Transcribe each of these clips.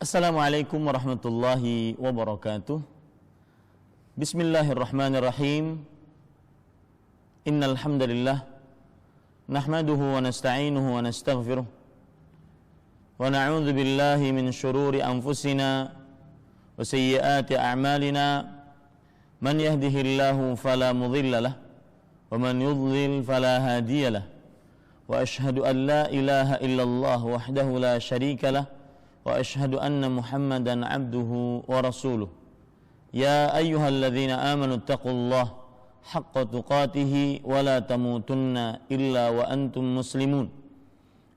Assalamualaikum warahmatullahi wabarakatuh. Bismillahirrahmanirrahim. Innal hamdalillah nahmaduhu wa nasta'inuhu wa nastaghfiruh wa na'udzu billahi min shururi anfusina wa sayyiati a'malina. Man yahdihillahu fala mudilla lahu wa man yudlil fala hadiya lahu. Wa ashhadu an la ilaha illallah wahdahu la syarika lahu wa ashhadu anna Muhammadan abduhu wa rasuluh. Ya ayyuhalladzina amanu taqullaha haqqa tuqatih wa la tamutunna illa wa antum muslimun.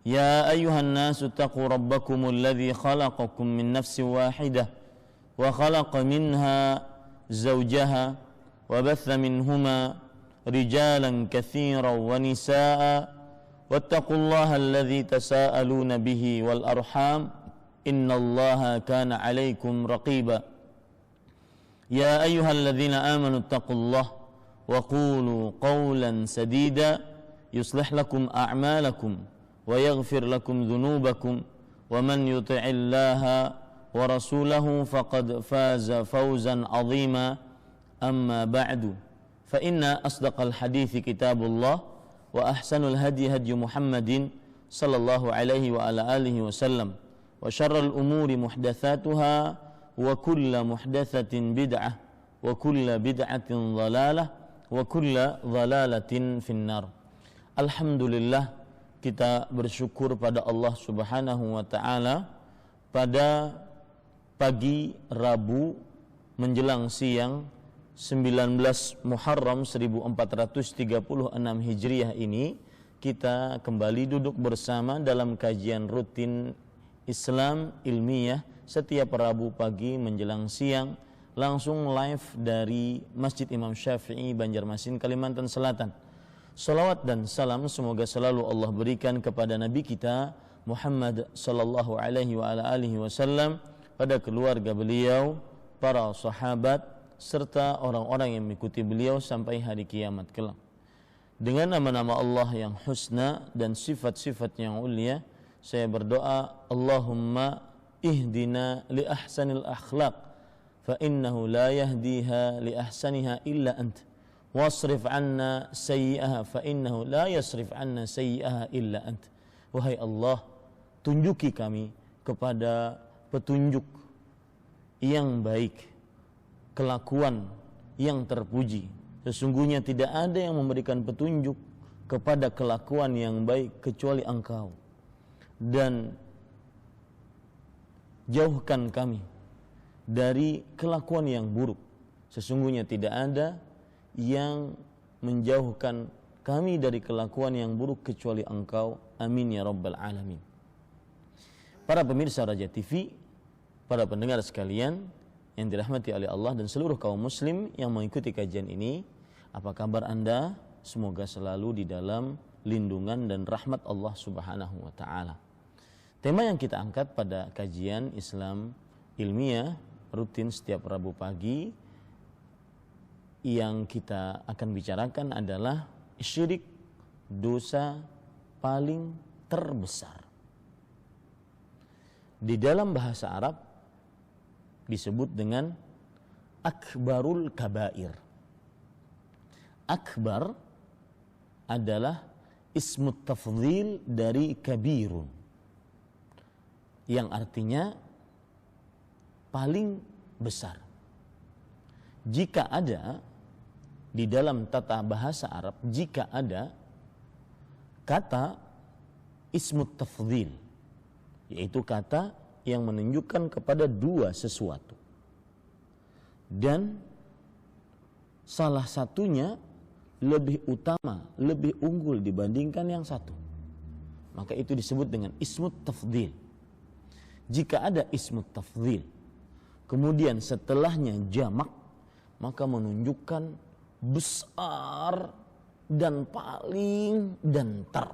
Ya ayyuhan nasu taqu rabbakumul ladzi khalaqakum min nafsin wahidah wa khalaqa minha zawjaha wa batha minhuma rijalan katsiran wa nisaa'a wattaqullaha alladzi tasaaluna bihi wal arham innallaha kana 'alaikum raqiba. Ya ayyuhalladzina amanu taqullaha wa qulu qawlan sadida yuslih lakum a'malakum wa yaghfir lakum dhunubakum wa man yuti'illaha wa rasulahu faqad faza fawzan 'azima. Amma ba'du, fa inna asdaqal hadithi kitabullah wa ahsanul hadi hadi Muhammadin sallallahu alaihi wa ala alihi wasallam wa syarrul umuri muhdatsatuha wa kullu muhdatsatin bid'ah wa kullu bid'atin dhalalah wa kullu dhalalatin finnar. Alhamdulillah, kita bersyukur pada Allah Subhanahu wa taala pada pagi Rabu menjelang siang 19 Muharram 1436 Hijriah ini kita kembali duduk bersama dalam kajian rutin Islam ilmiah setiap Rabu pagi menjelang siang, langsung live dari Masjid Imam Syafi'i, Banjarmasin, Kalimantan Selatan. Salawat dan salam semoga selalu Allah berikan kepada Nabi kita Muhammad sallallahu alaihi wa ala alihi wasallam, pada keluarga beliau, para sahabat, serta orang-orang yang mengikuti beliau sampai hari kiamat kelak. Dengan nama-nama Allah yang husna dan sifat-sifat yang ulia, saya berdoa, Allahumma ihdina li ahsanil akhlaq fa innahu la yahdiha li ahsaniha illa ant wasrif anna sayyi'aha fa innahu la yasrif anna sayyi'aha illa ant. Wahai Allah, tunjuki kami kepada petunjuk yang baik, kelakuan yang terpuji. Sesungguhnya tidak ada yang memberikan petunjuk kepada kelakuan yang baik kecuali Engkau. Dan jauhkan kami dari kelakuan yang buruk. Sesungguhnya tidak ada yang menjauhkan kami dari kelakuan yang buruk kecuali Engkau. Amin ya rabbal alamin. Para pemirsa Raja TV, para pendengar sekalian yang dirahmati oleh Allah dan seluruh kaum muslim yang mengikuti kajian ini, apa kabar Anda? Semoga selalu di dalam lindungan dan rahmat Allah Subhanahu wa taala. Tema yang kita angkat pada kajian Islam ilmiah rutin setiap Rabu pagi yang kita akan bicarakan adalah syirik, dosa paling terbesar. Di dalam bahasa Arab disebut dengan akbarul kabair. Akbar adalah ismut tafdhil dari kabirun, yang artinya paling besar. Jika ada di dalam tata bahasa Arab, jika ada kata ismut tafdhil, yaitu kata yang menunjukkan kepada dua sesuatu, dan salah satunya lebih utama, lebih unggul dibandingkan yang satu, maka itu disebut dengan ismut tafdhil. Jika ada ismut tafdhil, kemudian setelahnya jamak, maka menunjukkan besar dan paling dan ter.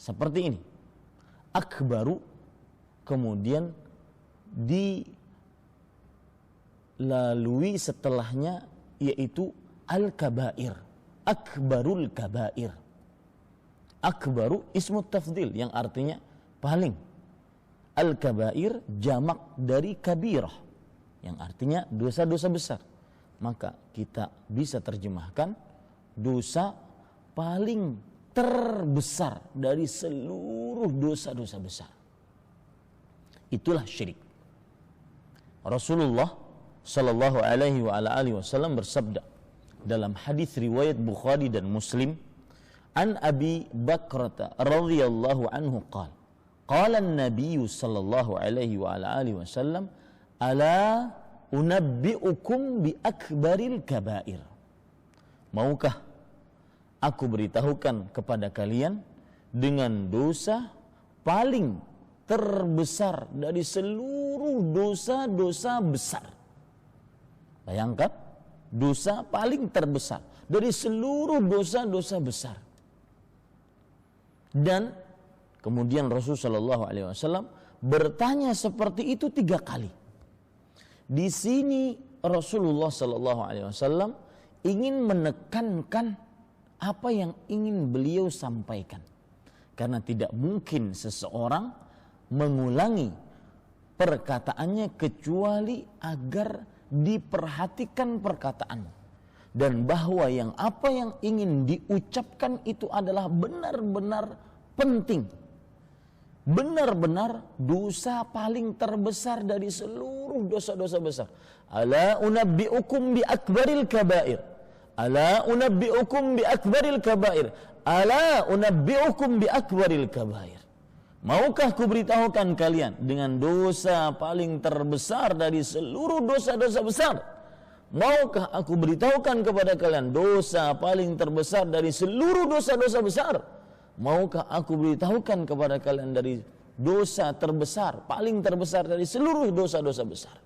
Seperti ini, akbaru, kemudian dilalui setelahnya yaitu al-kabair, akbarul kabair. Akbaru ismut tafdhil yang artinya paling. Al-kabair jamak dari kabirah, yang artinya dosa-dosa besar. Maka kita bisa terjemahkan dosa paling terbesar dari seluruh dosa-dosa besar. Itulah syirik. Rasulullah sallallahu alaihi wa ala alihi wasallam bersabda dalam hadis riwayat Bukhari dan Muslim, an Abi Bakrata radhiyallahu anhu qala qala an-nabiy sallallahu alaihi wa ala alihi wasallam ala unabbiukum bi akbaril kabair. Maukah aku beritahukan kepada kalian dengan dosa paling terbesar dari seluruh dosa-dosa besar. Bayangkan, dosa paling terbesar dari seluruh dosa-dosa besar. Dan kemudian Rasulullah SAW bertanya seperti itu 3 kali. Di sini Rasulullah SAW ingin menekankan apa yang ingin beliau sampaikan. Karena tidak mungkin seseorang mengulangi perkataannya kecuali agar diperhatikan perkataannya, dan bahwa apa yang ingin diucapkan itu adalah benar-benar penting, benar-benar dosa paling terbesar dari seluruh dosa-dosa besar. Ala unabbiukum bi akbaril kabair, ala unabbiukum bi akbaril kabair, ala unabbiukum bi akbaril kabair. Maukah ku beritahukan kalian dengan dosa paling terbesar dari seluruh dosa-dosa besar? Maukah aku beritahukan kepada kalian dosa paling terbesar dari seluruh dosa-dosa besar? Maukah aku beritahukan kepada kalian dari dosa terbesar, paling terbesar dari seluruh dosa-dosa besar?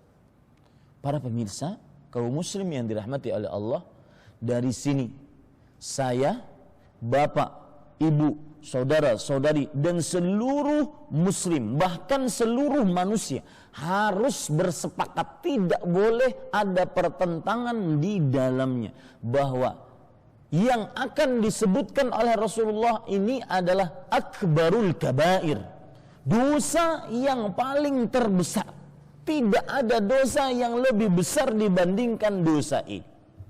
Para pemirsa, kaum muslim yang dirahmati oleh Allah, dari sini saya, bapak, ibu, saudara-saudari, dan seluruh muslim, bahkan seluruh manusia harus bersepakat, tidak boleh ada pertentangan di dalamnya, bahwa yang akan disebutkan oleh Rasulullah ini adalah akbarul kabair, dosa yang paling terbesar. Tidak ada dosa yang lebih besar dibandingkan dosa ini.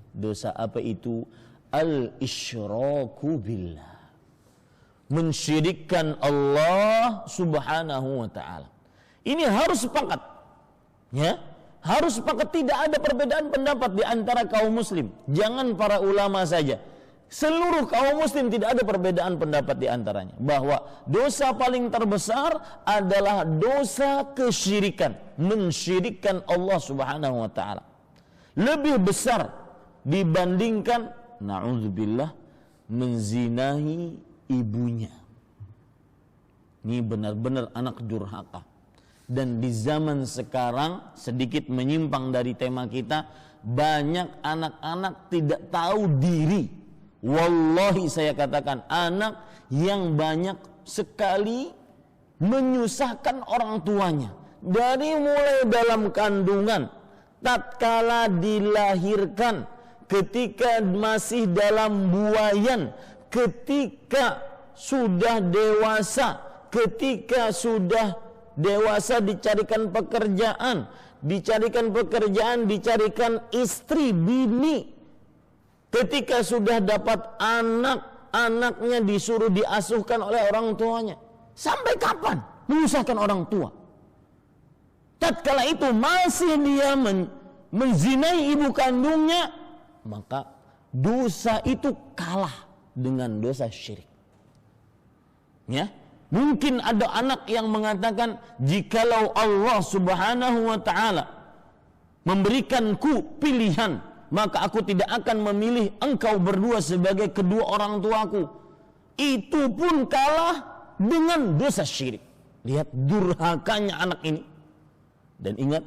Dosa apa itu? Al-isyraku billah, mensyirikkan Allah subhanahu wa ta'ala. Ini harus sepakat, ya, harus sepakat. Tidak ada perbedaan pendapat di antara kaum muslim. Jangan para ulama saja, seluruh kaum muslim tidak ada perbedaan pendapat di antaranya, bahwa dosa paling terbesar adalah dosa kesyirikan, mensyirikkan Allah subhanahu wa ta'ala. Lebih besar dibandingkan, na'udzubillah, menzinahi ibunya. Ini benar-benar anak durhaka. Dan di zaman sekarang, sedikit menyimpang dari tema kita, banyak anak-anak tidak tahu diri. Wallahi saya katakan, anak yang banyak sekali menyusahkan orang tuanya. Dari mulai dalam kandungan, tatkala dilahirkan, ketika masih dalam buayan, ketika sudah dewasa, ketika sudah dewasa dicarikan pekerjaan, dicarikan istri, bini. Ketika sudah dapat anak, anaknya disuruh diasuhkan oleh orang tuanya. Sampai kapan menyusahkan orang tua? Tatkala itu masih dia menzinai ibu kandungnya, maka dosa itu kalah dengan dosa syirik. Ya, mungkin ada anak yang mengatakan, jikalau Allah subhanahu wa ta'ala memberikanku pilihan, maka aku tidak akan memilih engkau berdua sebagai kedua orang tuaku. Itu pun kalah dengan dosa syirik. Lihat durhakanya anak ini. Dan ingat,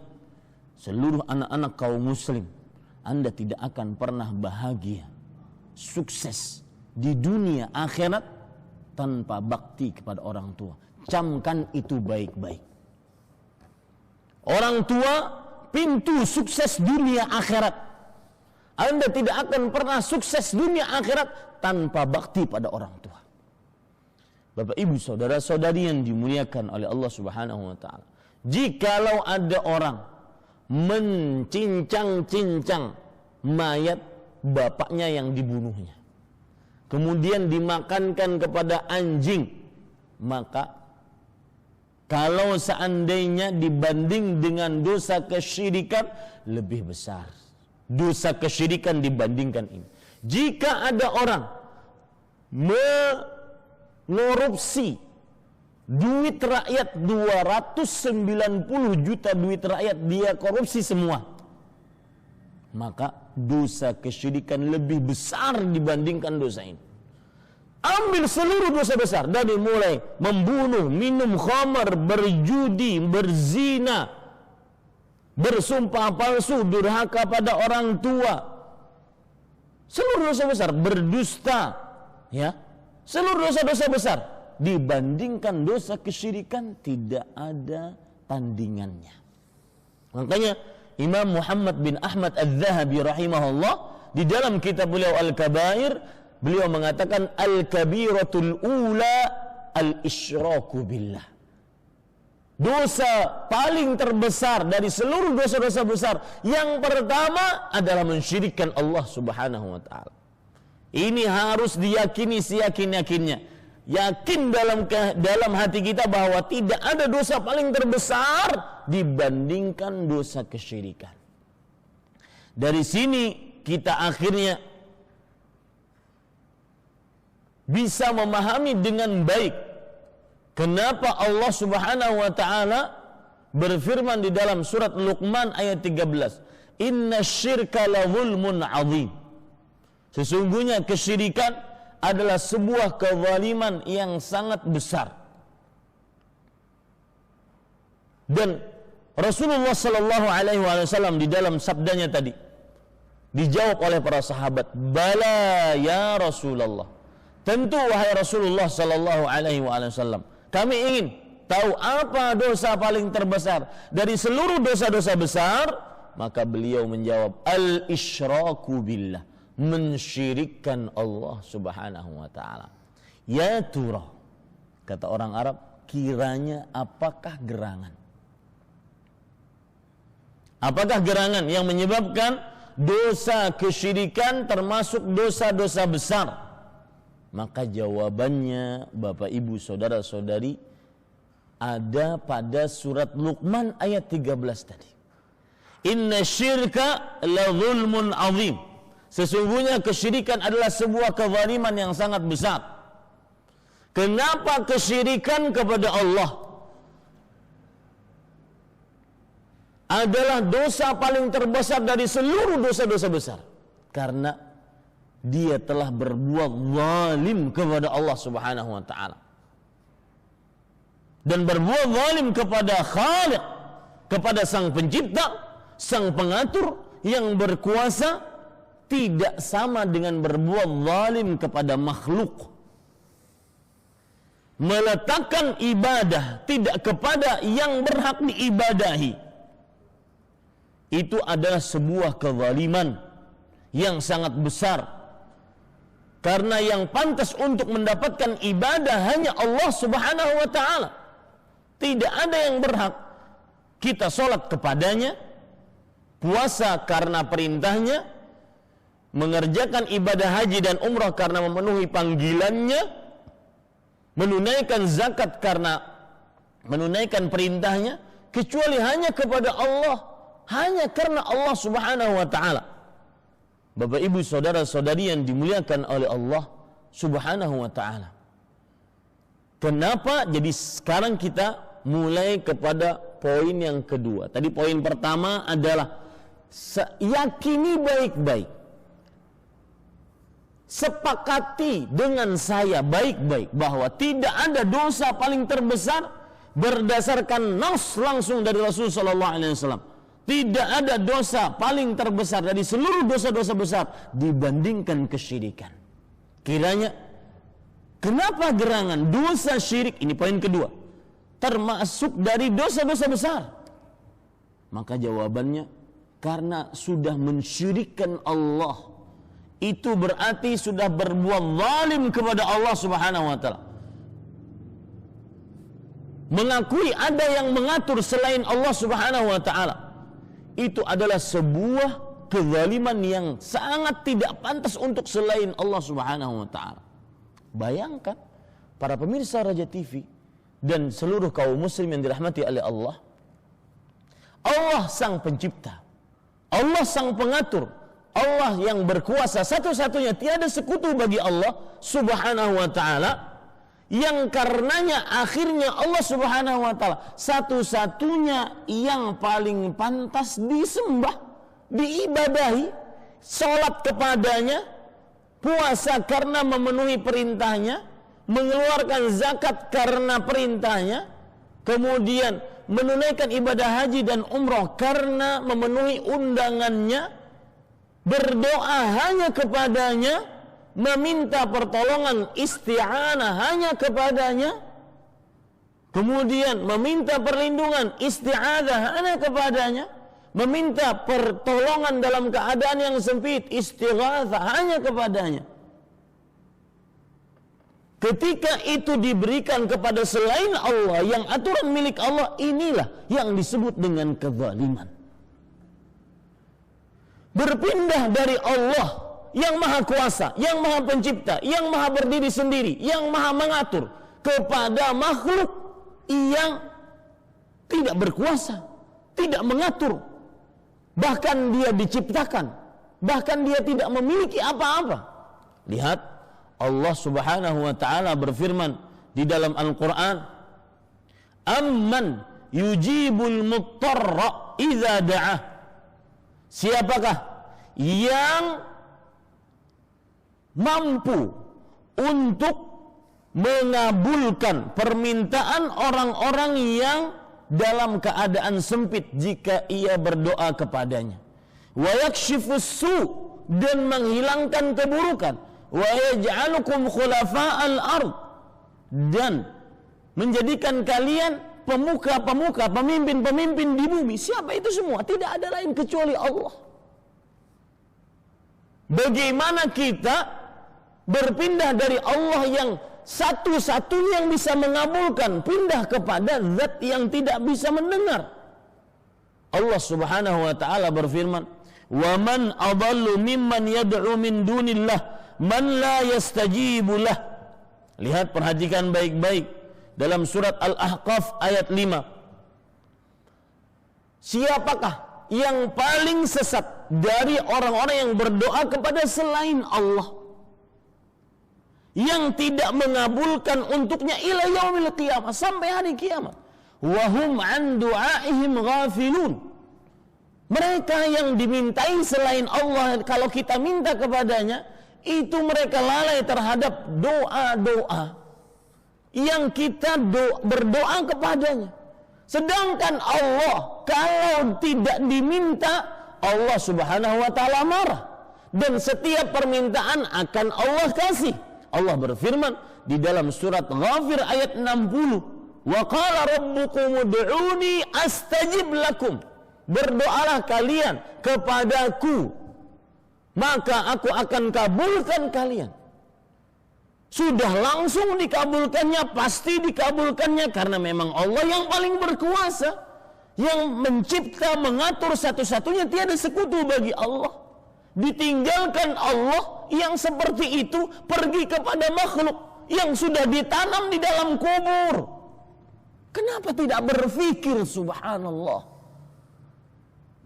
seluruh anak-anak kaum muslim, Anda tidak akan pernah bahagia, sukses di dunia akhirat tanpa bakti kepada orang tua. Camkan itu baik-baik. Orang tua pintu sukses dunia akhirat. Anda tidak akan pernah sukses dunia akhirat tanpa bakti pada orang tua. Bapak Ibu saudara-saudari yang dimuliakan oleh Allah Subhanahu wa taala, jikalau ada orang mencincang-cincang mayat bapaknya yang dibunuhnya, kemudian dimakankan kepada anjing, maka kalau seandainya dibanding dengan dosa kesyirikan, lebih besar dosa kesyirikan dibandingkan ini. Jika ada orang mengorupsi duit rakyat 290 juta duit rakyat, dia korupsi semua, maka dosa kesyirikan lebih besar dibandingkan dosa ini. Ambil seluruh dosa besar, dari mulai membunuh, minum khamar, berjudi, berzina, bersumpah palsu, durhaka pada orang tua, seluruh dosa besar, berdusta, ya, seluruh dosa-dosa besar dibandingkan dosa kesyirikan tidak ada tandingannya. Makanya Imam Muhammad bin Ahmad Al-Zahabi rahimahullah di dalam kitab beliau Al-Kabair, beliau mengatakan al-kabiratul ula al-isyraku billah. Dosa paling terbesar dari seluruh dosa-dosa besar, yang pertama adalah mensyirikkan Allah Subhanahu wa taala. Ini harus diyakini seyakin-yakinnya. Yakin dalam hati kita bahwa tidak ada dosa paling terbesar dibandingkan dosa kesyirikan. Dari sini kita akhirnya bisa memahami dengan baik kenapa Allah Subhanahu wa taala berfirman di dalam surat Luqman ayat 13, "Inna syirka la zulmun azim." Sesungguhnya kesyirikan adalah sebuah kezaliman yang sangat besar. Dan Rasulullah sallallahu alaihi wasallam di dalam sabdanya tadi dijawab oleh para sahabat, "Bala ya Rasulullah." Tentu wahai Rasulullah sallallahu alaihi wasallam, kami ingin tahu apa dosa paling terbesar dari seluruh dosa-dosa besar. Maka beliau menjawab, al-isyraku billah, mensyirikkan Allah Subhanahu wa taala. Ya tura, kata orang Arab, kiranya apakah gerangan? Apakah gerangan yang menyebabkan dosa kesyirikan termasuk dosa-dosa besar? Maka jawabannya Bapak Ibu saudara-saudari ada pada surat Luqman ayat 13 tadi. Inna syirka la zulmun azim. Sesungguhnya kesyirikan adalah sebuah kezaliman yang sangat besar. Kenapa kesyirikan kepada Allah adalah dosa paling terbesar dari seluruh dosa-dosa besar? Karena dia telah berbuat zalim kepada Allah Subhanahu wa taala. Dan berbuat zalim kepada Khaliq, kepada Sang Pencipta, Sang Pengatur yang berkuasa, tidak sama dengan berbuat zalim kepada makhluk. Meletakkan ibadah tidak kepada yang berhak diibadahi, itu adalah sebuah kezaliman yang sangat besar. Karena yang pantas untuk mendapatkan ibadah hanya Allah Subhanahu wa taala. Tidak ada yang berhak kita sholat kepadanya, puasa karena perintahnya, mengerjakan ibadah haji dan umrah karena memenuhi panggilannya, menunaikan zakat karena menunaikan perintahnya, kecuali hanya kepada Allah, hanya karena Allah Subhanahu wa taala. Bapak Ibu saudara-saudari yang dimuliakan oleh Allah Subhanahu wa taala. Kenapa? Jadi sekarang kita mulai kepada poin yang kedua. Tadi poin pertama adalah yakini baik-baik, sepakati dengan saya baik-baik bahwa tidak ada dosa paling terbesar berdasarkan nas langsung dari Rasul sallallahu alaihi wasallam. Tidak ada dosa paling terbesar dari seluruh dosa-dosa besar dibandingkan kesyirikan. Kiranya kenapa gerangan dosa syirik, ini poin kedua, termasuk dari dosa-dosa besar? Maka jawabannya, karena sudah mensyirikkan Allah, itu berarti sudah berbuat zalim kepada Allah Subhanahu wa taala. mengakui ada yang mengatur selain Allah Subhanahu wa taala, itu adalah sebuah kezaliman yang sangat tidak pantas untuk selain Allah Subhanahu wa taala. Bayangkan para pemirsa Raja TV dan seluruh kaum muslim yang dirahmati oleh Allah. Allah sang pencipta, Allah sang pengatur, Allah yang berkuasa satu-satunya, tiada sekutu bagi Allah Subhanahu wa taala, yang karenanya akhirnya Allah Subhanahu wa taala satu-satunya yang paling pantas disembah, diibadahi, salat kepadanya, puasa karena memenuhi perintahnya, mengeluarkan zakat karena perintahnya, kemudian menunaikan ibadah haji dan umrah karena memenuhi undangannya, berdoa hanya kepadanya, meminta pertolongan isti'anah hanya kepadanya, kemudian meminta perlindungan isti'adzah hanya kepadanya, meminta pertolongan dalam keadaan yang sempit istighatsah hanya kepadanya. Ketika itu diberikan kepada selain Allah yang aturan milik Allah, inilah yang disebut dengan kezaliman. Berpindah dari Allah yang maha kuasa, yang maha pencipta, yang maha berdiri sendiri, yang maha mengatur, kepada makhluk yang tidak berkuasa, tidak mengatur, bahkan dia diciptakan, bahkan dia tidak memiliki apa-apa. Lihat, Allah Subhanahu wa taala berfirman di dalam Al-Qur'an, "Amman yujibul muttarra idza da'ah." Siapakah yang mampu untuk mengabulkan permintaan orang-orang yang dalam keadaan sempit jika ia berdoa kepadanya, wa yakshifus su, dan menghilangkan keburukan, wa yaj'alukum khulafa'al ard, dan menjadikan kalian pemuka-pemuka, pemimpin-pemimpin di bumi. Siapa itu semua? Tidak ada lain kecuali Allah. Bagaimana kita berpindah dari Allah yang satu-satunya yang bisa mengabulkan, pindah kepada zat yang tidak bisa mendengar? Allah Subhanahu wa taala berfirman, "Wa man adallu mimman yad'u min dunillah man la yastajibu lah." Lihat, perhatikan baik-baik dalam surat Al-Ahqaf ayat 5. Siapakah yang paling sesat dari orang-orang yang berdoa kepada selain Allah, yang tidak mengabulkan untuknya ila yaumil qiyamah, sampai hari kiamat. Wa hum an du'aihim ghafilun. Mereka yang dimintai selain Allah, kalau kita minta kepadanya, itu mereka lalai terhadap doa-doa yang kita berdoa kepadanya. Sedangkan Allah, kalau tidak diminta, Allah Subhanahu wa taala marah, dan setiap permintaan akan Allah kasih. Allah berfirman di dalam surat Ghafir ayat 60, "Wa qala rabbukum ud'uni astajib lakum." Berdoalah kalian kepadaku, maka aku akan kabulkan kalian. Sudah langsung dikabulkannya, pasti dikabulkannya, karena memang Allah yang paling berkuasa, yang mencipta, mengatur, satu-satunya, tiada sekutu bagi Allah. Ditinggalkan Allah yang seperti itu, pergi kepada makhluk yang sudah ditanam di dalam kubur. Kenapa tidak berpikir? Subhanallah.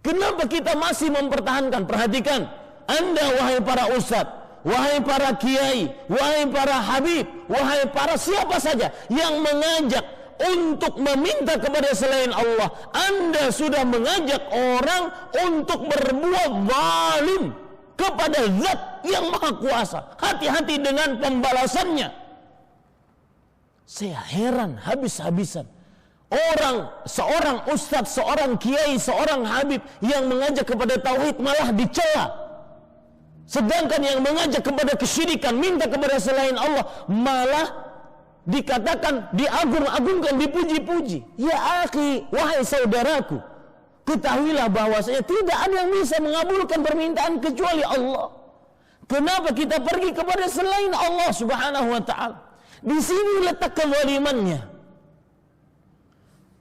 Kenapa kita masih mempertahankan? Perhatikan, Anda wahai para ustadz, wahai para kiai, wahai para habib, wahai para siapa saja yang mengajak untuk meminta kepada selain Allah, Anda sudah mengajak orang untuk berbuat zalim kepada zat yang maha kuasa. Hati-hati dengan pembalasannya. Saya heran habis-habisan. Seorang ustadz, seorang kiai, seorang habib yang mengajak kepada tauhid malah dicela. Sedangkan yang mengajak kepada kesyirikan, minta kepada selain Allah, malah dikatakan, diagung-agungkan, dipuji-puji. Ya akhi, wahai saudaraku, ketahuilah bahwasanya tidak ada yang bisa mengabulkan permintaan kecuali Allah. Kenapa kita pergi kepada selain Allah Subhanahu wa taala? Di sini letak kezalimannya.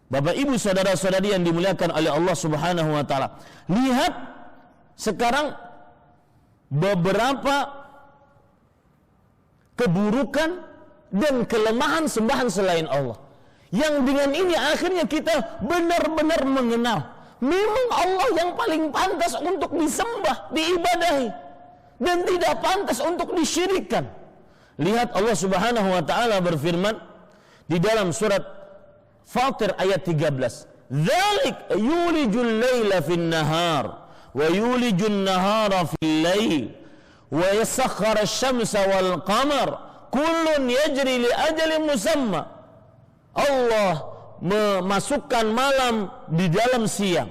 Bapak Ibu saudara-saudari yang dimuliakan oleh Allah Subhanahu wa taala. Lihat sekarang beberapa keburukan dan kelemahan sembahan selain Allah. Yang dengan ini akhirnya kita benar-benar mengenal memang Allah yang paling pantas untuk disembah, diibadahi, dan tidak pantas untuk disyirikkan. Lihat Allah Subhanahu wa taala berfirman di dalam surat Fatir ayat 13. Dzalik yulijul laila fin nahar wa yulijun nahara fil lail wa yasakhkhara asy-syamsa wal qamar kullun yajri li ajalin musamma. Allah memasukkan malam di dalam siang,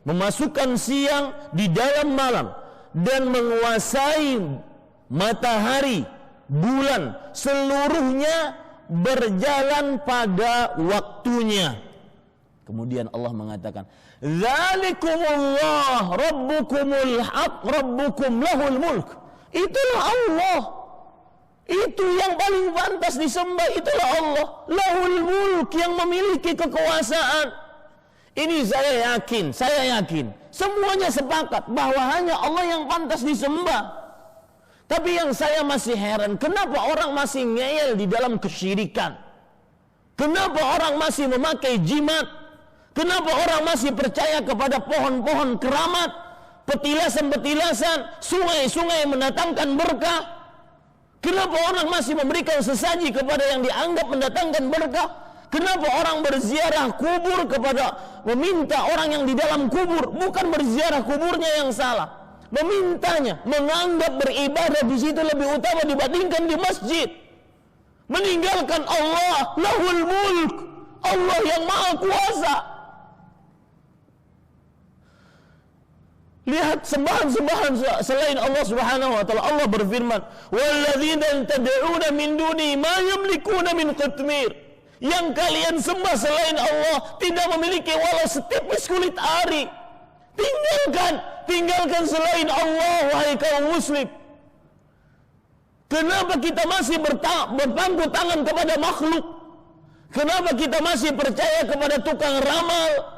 memasukkan siang di dalam malam, dan menguasai matahari, bulan, seluruhnya berjalan pada waktunya. Kemudian Allah mengatakan, "Dzalikumullah rabbukumul haq rabbukum lahul mulk." Itulah Allah. Itu yang paling pantas disembah, itulah Allah. Lahul mulk, yang memiliki kekuasaan. Ini saya yakin, semuanya sepakat bahwa hanya Allah yang pantas disembah. Tapi yang saya masih heran, kenapa orang masih ngeyel di dalam kesyirikan? Kenapa orang masih memakai jimat? Kenapa orang masih percaya kepada pohon-pohon keramat, petilasan-petilasan, sungai-sungai yang mendatangkan berkah? Kenapa orang masih memberikan sesaji kepada yang dianggap mendatangkan berkah? Kenapa orang berziarah kubur kepada meminta orang yang di dalam kubur? Bukan berziarah kuburnya yang salah, memintanya, menganggap beribadah di situ lebih utama dibandingkan di masjid. Meninggalkan Allah, lahul mulk, Allah yang maha kuasa. Lihat sembahan-sembahan selain Allah Subhanahu wa taala. Allah berfirman, "Walladzina tad'una min duni ma yamlikuna min qitmir." Yang kalian sembah selain Allah tidak memiliki walau setipis kulit ari. Tinggalkan selain Allah, wahai kaum muslim. Kenapa kita masih berpangku tangan kepada makhluk? Kenapa kita masih percaya kepada tukang ramal?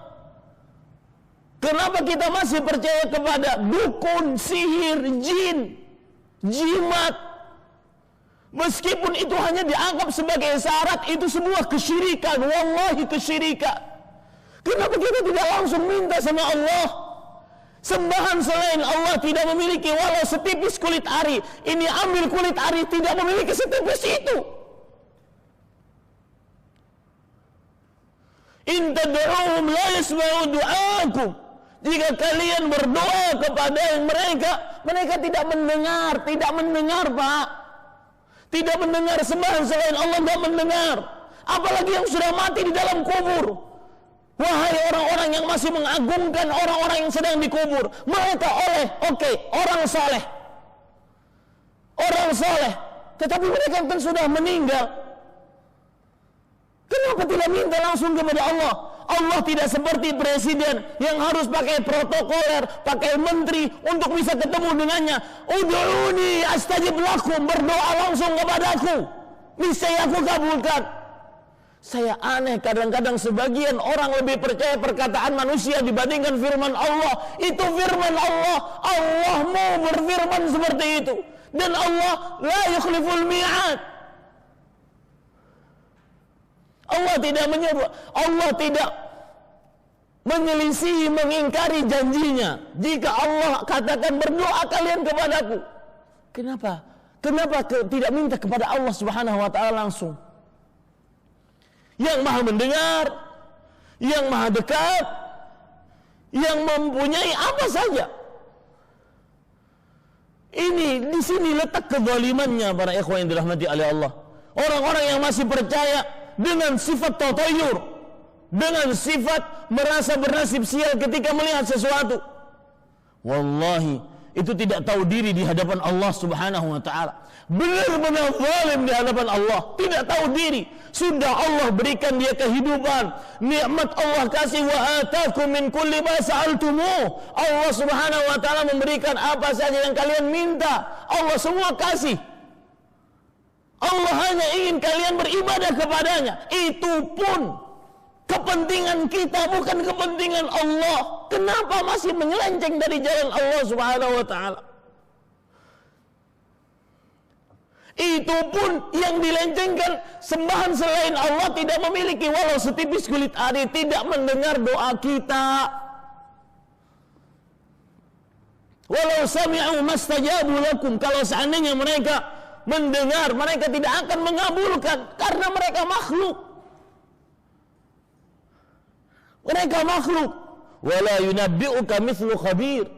Kenapa kita masih percaya kepada dukun, sihir, jin, jimat? Meskipun itu hanya dianggap sebagai syarat, itu semua kesyirikan, wallahi kesyirikan. Kenapa kita tidak langsung minta sama Allah? Sembahan selain Allah tidak memiliki walau setipis kulit ari. Ini ambil kulit ari, tidak memiliki setipis itu. In tad'uhum la yasma'u du'aakum. Jika kalian berdoa kepada mereka tidak mendengar, Pak. Tidak mendengar, sembahan selain Allah tidak mendengar. Apalagi yang sudah mati di dalam kubur. Wahai orang-orang yang masih mengagungkan orang-orang yang sedang dikubur, mereka orang soleh, tetapi mereka kan sudah meninggal. Kenapa tidak minta langsung kepada Allah? Allah tidak seperti presiden yang harus pakai protokoler, pakai menteri untuk bisa ketemu dengannya. Ud'uni astajib lakum, berdoa langsung kepadaku, niscaya aku kabulkan. Saya aneh, kadang-kadang sebagian orang lebih percaya perkataan manusia dibandingkan firman Allah. Itu firman Allah. Allah mau berfirman seperti itu. Dan Allah la yukhliful mi'ad. Allah tidak menyebut, Allah tidak menyelisihi, mengingkari janjinya. Jika Allah katakan berdoa kalian kepadaku, kenapa tidak minta kepada Allah Subhanahu wa taala langsung? Yang maha mendengar, yang maha dekat, yang mempunyai apa saja. Ini di sini letak kezalimannya para ikhwan yang dirahmati oleh Allah. Orang-orang yang masih percaya dengan sifat tatayur, dengan sifat merasa bernasib sial ketika melihat sesuatu. Wallahi, itu tidak tahu diri di hadapan Allah Subhanahu wa taala. Benar-benar zalim di hadapan Allah, tidak tahu diri. Sudah Allah berikan dia kehidupan, nikmat Allah kasih, wa atakum min kulli ma sa'altumuh. Allah Subhanahu wa taala memberikan apa saja yang kalian minta. Allah semua kasih. Allah hanya ingin kalian beribadah kepadanya. Itu pun kepentingan kita bukan kepentingan Allah. Kenapa masih menyelenceng dari jalan Allah Subhanahu wa taala? Itu pun yang dilencengkan, sembahan selain Allah tidak memiliki walau setipis kulit ari, tidak mendengar doa kita. Walau sami'u mastajabu lakum, kalau seandainya mereka mendengar, mereka tidak akan mengabulkan karena mereka makhluk. Mereka makhluk. Wala yunabbi'uka mithlu khabir.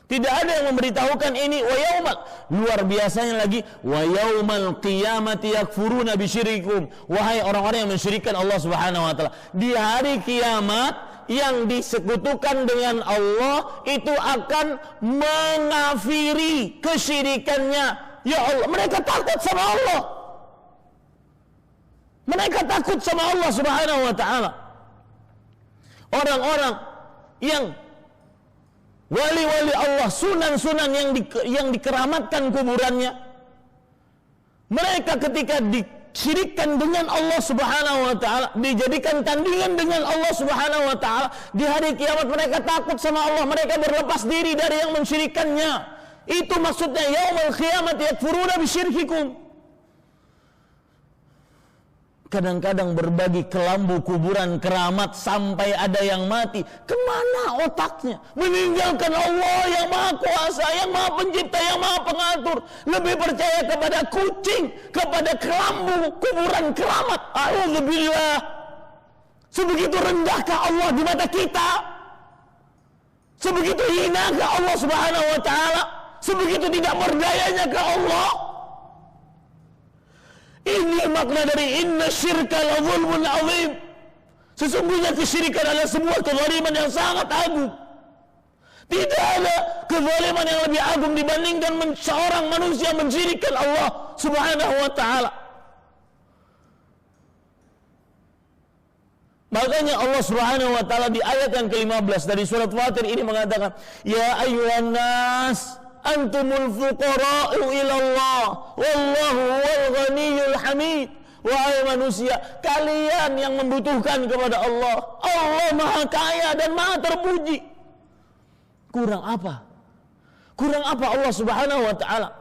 Tidak ada yang memberitahukan ini. Wa yaumal, luar biasanya lagi, wa yaumal qiyamati yakfuruna bisyirikum. Wahai orang-orang yang mensyirikkan Allah Subhanahu wa taala, di hari kiamat yang disekutukan dengan Allah itu akan mengafiri kesyirikannya. Ya Allah, mereka takut sama Allah. Mereka takut sama Allah Subhanahu wa taala. Orang-orang yang wali-wali Allah, sunan-sunan yang dikeramatkan kuburannya, mereka ketika disyirikkan dengan Allah Subhanahu wa taala, dijadikan tandingan dengan Allah Subhanahu wa taala, di hari kiamat mereka takut sama Allah, mereka berlepas diri dari yang mensyirikkannya. Itu maksudnya yaumul qiyamah yakfuruna bisyirkikum. Kadang-kadang berbagi kelambu kuburan keramat sampai ada yang mati. Kemana otaknya? Meninggalkan Allah yang maha kuasa, yang maha pencipta, yang maha pengatur. Lebih percaya kepada kucing, kepada kelambu kuburan keramat. A'udzubillah. Sebegitu rendahkah Allah di mata kita? Sebegitu hinakah Allah Subhanahu wa taala? Sebegitu tidak berdayanya ke Allah? Ini makna dari inna syirka la zulmun azim. Sesungguhnya kesyirikan adalah sebuah kezaliman yang sangat agung. Tidak ada kezaliman yang lebih agung dibandingkan seorang manusia mensyirikkan Allah Subhanahu wa taala. Makanya Allah Subhanahu wa taala di ayat yang ke-15 dari surat Fatir ini mengatakan, ya ayyuhan nas antumul fuqara'u ilallah wallahu huwal ghaniyyul hamid. Wahai manusia, kalian yang membutuhkan kepada Allah. Allah maha kaya dan maha terpuji. Kurang apa? Kurang apa Allah Subhanahu wa taala?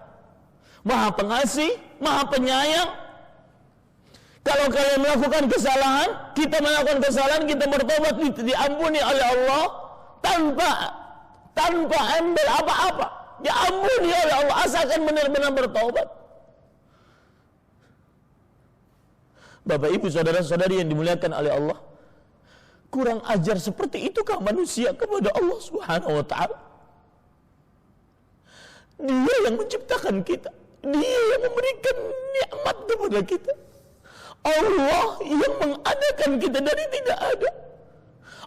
Maha pengasih, maha penyayang. Kalau kalian melakukan kesalahan, kita melakukan kesalahan, kita bertobat, diampuni oleh Allah tanpa embel apa-apa. Ya ampuni oleh Allah, asalkan benar-benar bertobat. Bapak ibu saudara-saudari yang dimuliakan oleh Allah, kurang ajar seperti itukah manusia kepada Allah Subhanahu wa taala? Dia yang menciptakan kita, Dia yang memberikan nikmat kepada kita, Allah yang mengadakan kita dari tidak ada.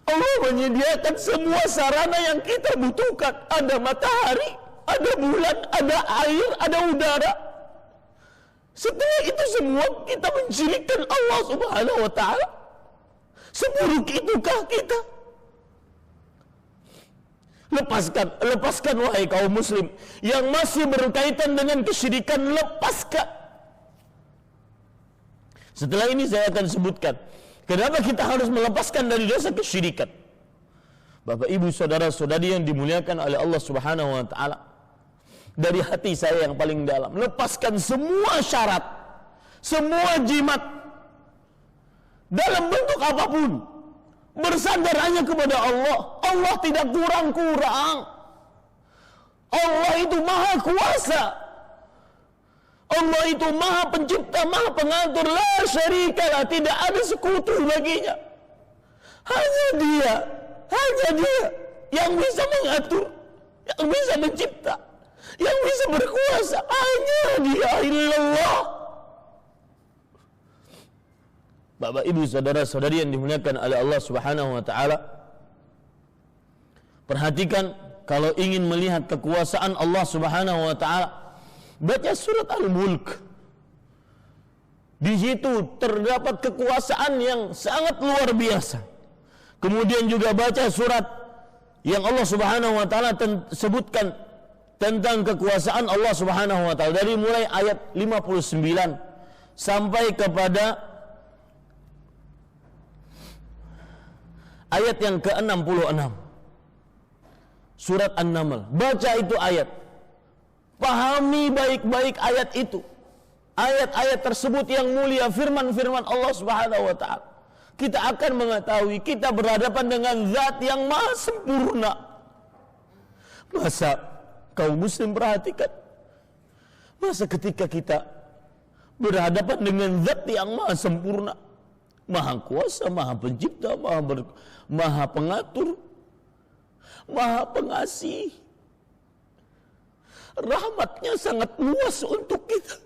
Allah menyediakan semua sarana yang kita butuhkan. Ada matahari, ada bulan, ada air, ada udara. Setelah itu semua kita mensyirikkan Allah Subhanahu wa taala. Seburuk itukah kita? Lepaskan wahai kaum muslim yang masih berkaitan dengan kesyirikan, lepaskan. Setelah ini saya akan sebutkan kenapa kita harus melepaskan dari dosa kesyirikan. Bapak ibu saudara-saudari yang dimuliakan oleh Allah Subhanahu wa taala, dari hati saya yang paling dalam, lepaskan semua syarat, semua jimat dalam bentuk apapun, bersandar hanya kepada Allah. Allah tidak kurang-kurang. Allah itu maha kuasa, Allah itu maha pencipta, maha pengatur, la syarikalah, tidak ada sekutu baginya. Hanya Dia yang bisa mengatur, yang bisa mencipta, yang bisa berkuasa. Hanya Dia, illallah. Bapak ibu saudara-saudari yang dimuliakan oleh Allah Subhanahu wa taala, perhatikan, kalau ingin melihat kekuasaan Allah Subhanahu wa taala, baca surat Al-Mulk. Di situ terdapat kekuasaan yang sangat luar biasa. Kemudian juga baca surat yang Allah Subhanahu wa taala sebutkan tentang kekuasaan Allah Subhanahu wa taala, dari mulai ayat 59 sampai kepada ayat yang ke-66. Surat An-Naml. Baca itu ayat. Pahami baik-baik ayat itu. Ayat-ayat tersebut yang mulia, firman-firman Allah Subhanahu wa taala. Kita akan mengetahui kita berhadapan dengan zat yang maha sempurna. Masa kaum muslim perhatikan, masa ketika kita berhadapan dengan zat yang maha sempurna, maha kuasa, maha pencipta, maha pengatur, maha pengasih, rahmatnya sangat luas untuk kita.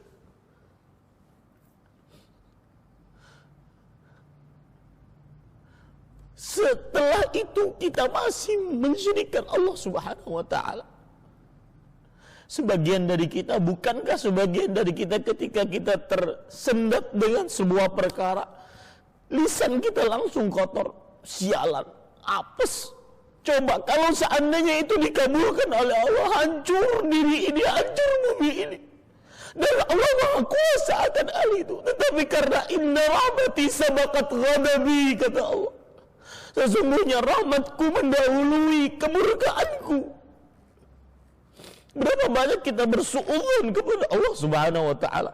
Setelah itu kita masih mensyirikkan Allah Subhanahu wa taala. Sebagian dari kita, bukankah sebagian dari kita ketika kita tersendat dengan sebuah perkara, lisan kita langsung kotor, sialan, apes. Coba kalau seandainya itu dikabulkan oleh Allah, hancur diri ini, hancur bumi ini. Dan Allah Maha Kuasa akan hal itu. Tetapi karena inna rahmati sabaqat ghadabi, kata Allah, sesungguhnya rahmatku mendahului kemurkaanku. Berapa banyak kita bersuudzon kepada Allah Subhanahu wa taala,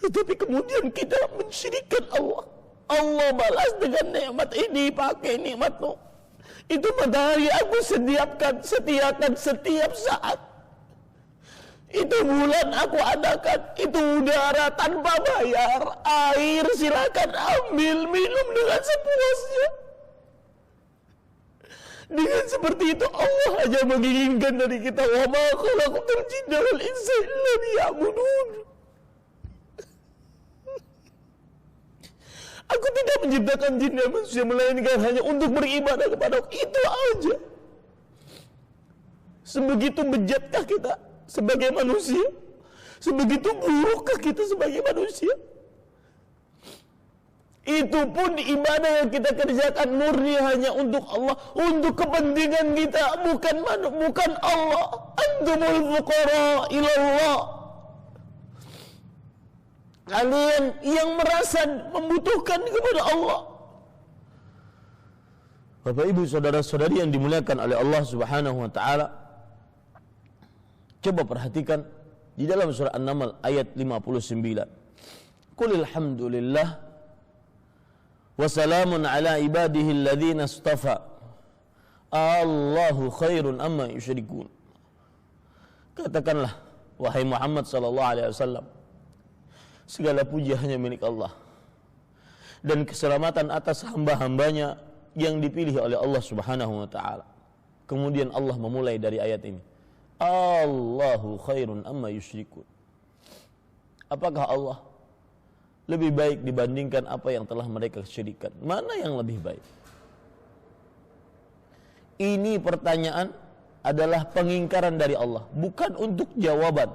tetapi kemudian kita mensyirikkan Allah. Allah balas dengan nikmat ini, pakai nikmatmu. Itu matahari aku sediakan setiap saat. Itu bulan aku adakan, itu udara tanpa bayar, air silakan ambil, minum dengan sepuasnya. Dengan seperti itu Allah hanya menginginkan dari kita, wa ma khalaqtul jinna wal insa illa liya'budun. Aku tidak menciptakan jin dan manusia melainkan hanya untuk beribadah kepada Aku. Itu aja. Sebegitu bejatkah kita sebagai manusia? Sebegitu burukkah kita sebagai manusia? Itu pun ibadah yang kita kerjakan murni hanya untuk Allah, untuk kepentingan kita, bukan Allah. Antumul fuqara ilallah. Kalian yang merasa membutuhkan kepada Allah. Bapak Ibu saudara-saudari yang dimuliakan oleh Allah Subhanahu wa taala, coba perhatikan di dalam surah An-Naml ayat 59. Qulil hamdulillah wa salamun ala ibadihi alladhina istafa. Allahu khairun amma yusyrikun. Katakanlah wahai Muhammad sallallahu alaihi wasallam, segala puji hanya milik Allah, dan keselamatan atas hamba-hambanya yang dipilih oleh Allah Subhanahu wa taala. Kemudian Allah memulai dari ayat ini, Allahu khairun amma yusyrikun. Apakah Allah lebih baik dibandingkan apa yang telah mereka syirikkan? Mana yang lebih baik? Ini pertanyaan adalah pengingkaran dari Allah, bukan untuk jawaban.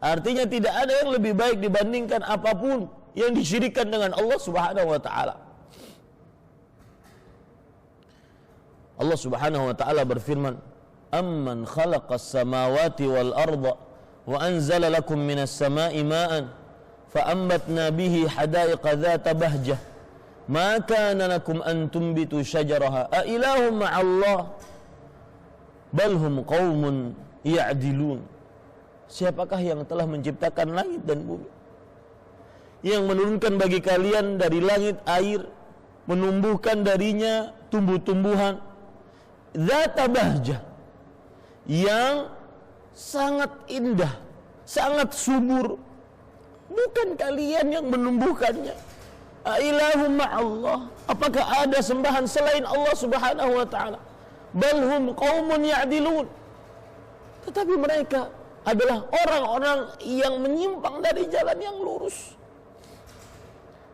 Artinya tidak ada yang lebih baik dibandingkan apapun yang disyirikkan dengan Allah Subhanahu wa taala. Allah Subhanahu wa taala berfirman, "Amman khalaqas samawati wal arda wa anzala lakum minas sama'i ma'an fa'ambatna bihi hadaiqa dhata bahjah ma kana lakum an tumbitu syajaraha a ilahum ma'allah bal hum qaumun ya'dilun." Siapakah yang telah menciptakan langit dan bumi, yang menurunkan bagi kalian dari langit air, menumbuhkan darinya tumbuh-tumbuhan, dzata bahjah, yang sangat indah, sangat subur, bukan kalian yang menumbuhkannya. Ailahum ma'allah, apakah ada sembahan selain Allah Subhanahu wa taala? Bal hum qaumun ya'dilun, tetapi mereka adalah orang-orang yang menyimpang dari jalan yang lurus.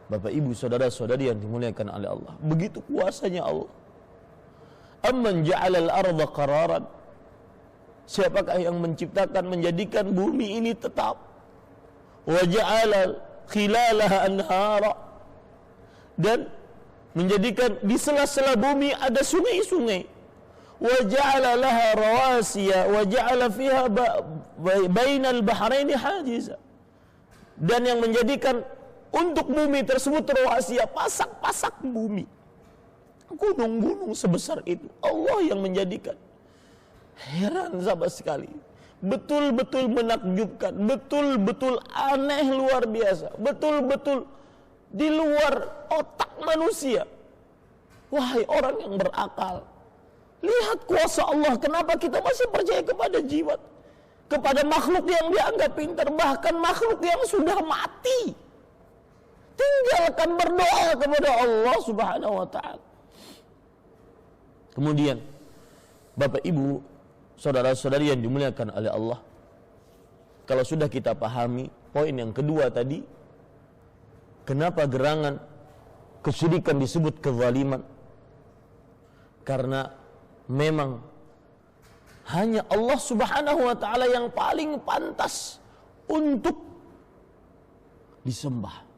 Bapak Ibu saudara-saudari yang dimuliakan oleh Allah, begitu kuasanya Allah. Amman ja'alal arda qararan, siapakah yang menciptakan, menjadikan bumi ini tetap, wa ja'ala khilalaha anhara, dan menjadikan di sela-sela bumi ada sungai-sungai, wa ja'ala laha rawasiya wa ja'ala fiha bainal bahraini hajiza, dan yang menjadikan untuk bumi tersebut rahasia, pasak-pasak bumi, gunung-gunung sebesar itu Allah yang menjadikan. Heran sama sekali, betul-betul menakjubkan, betul-betul aneh luar biasa, betul-betul di luar otak manusia. Wahai orang yang berakal, lihat kuasa Allah. Kenapa kita masih percaya kepada jimat, kepada makhluk yang dianggap pintar, bahkan makhluk yang sudah mati? Tinggalkan berdoa kepada Allah Subhanahu wa ta'ala. Kemudian Bapak Ibu, saudara-saudari yang dimuliakan oleh Allah, kalau sudah kita pahami poin yang kedua tadi, kenapa gerangan kesyirikan disebut kezaliman? Karena memang hanya Allah Subhanahu wa ta'ala yang paling pantas untuk disembah.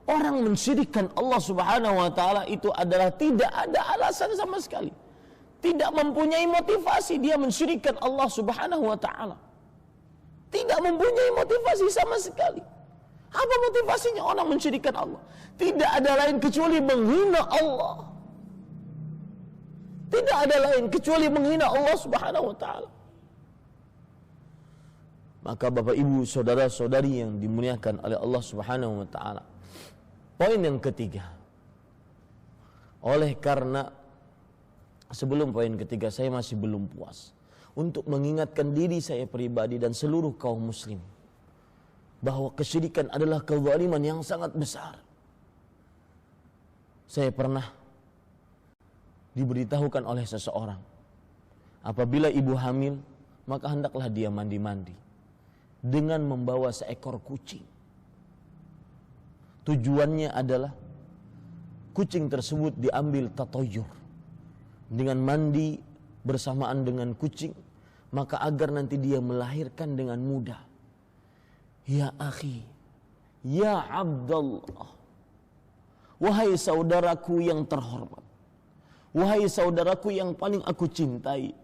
Orang mensyirikkan Allah Subhanahu wa ta'ala itu adalah tidak ada alasan sama sekali, tidak mempunyai motivasi. Dia mensyirikkan Allah Subhanahu wa ta'ala, tidak mempunyai motivasi sama sekali. Apa motivasinya orang mensyirikkan Allah? Tidak ada lain kecuali menghina Allah. Tidak ada lain kecuali menghina Allah Subhanahu wa ta'ala. Maka Bapak Ibu, saudara-saudari yang dimuliakan oleh Allah Subhanahu wa ta'ala, poin yang ketiga, oleh karena sebelum poin ketiga saya masih belum puas untuk mengingatkan diri saya pribadi dan seluruh kaum muslim bahwa kesyirikan adalah kezaliman yang sangat besar. Saya pernah diberitahukan oleh seseorang, apabila ibu hamil maka hendaklah dia mandi-mandi dengan membawa seekor kucing. Tujuannya adalah kucing tersebut diambil tatoyur, dengan mandi bersamaan dengan kucing, maka agar nanti dia melahirkan dengan mudah. Ya akhi, ya Abdullah, wahai saudaraku yang terhormat, wahai saudaraku yang paling aku cintai,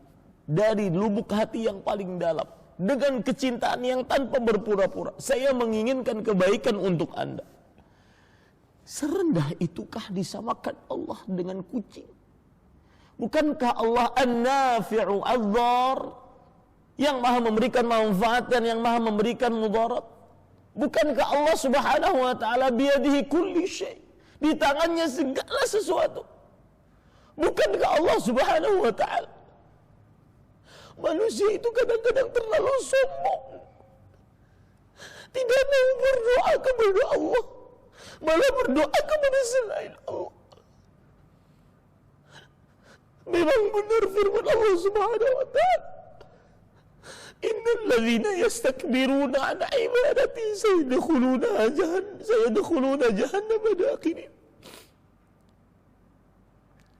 dari lubuk hati yang paling dalam, dengan kecintaan yang tanpa berpura-pura, saya menginginkan kebaikan untuk Anda. Serendah itukah disamakan Allah dengan kucing? Bukankah Allah an-nafi'u adh-dhar, yang maha memberikan manfaat dan yang maha memberikan mudarat? Bukankah Allah Subhanahu wa ta'ala biyadihi kulli syai', di tangannya segala sesuatu? Bukankah Allah Subhanahu wa ta'ala? Manusia itu kadang-kadang terlalu sombong, tidak mau berdoa kepada Allah, malah berdoa kepada selain Allah. Memang benar firman Allah Subhanahu wa ta'ala, innal ladzina yastakbiruna an ibadati sayadkhuluna jahannam dakhirin.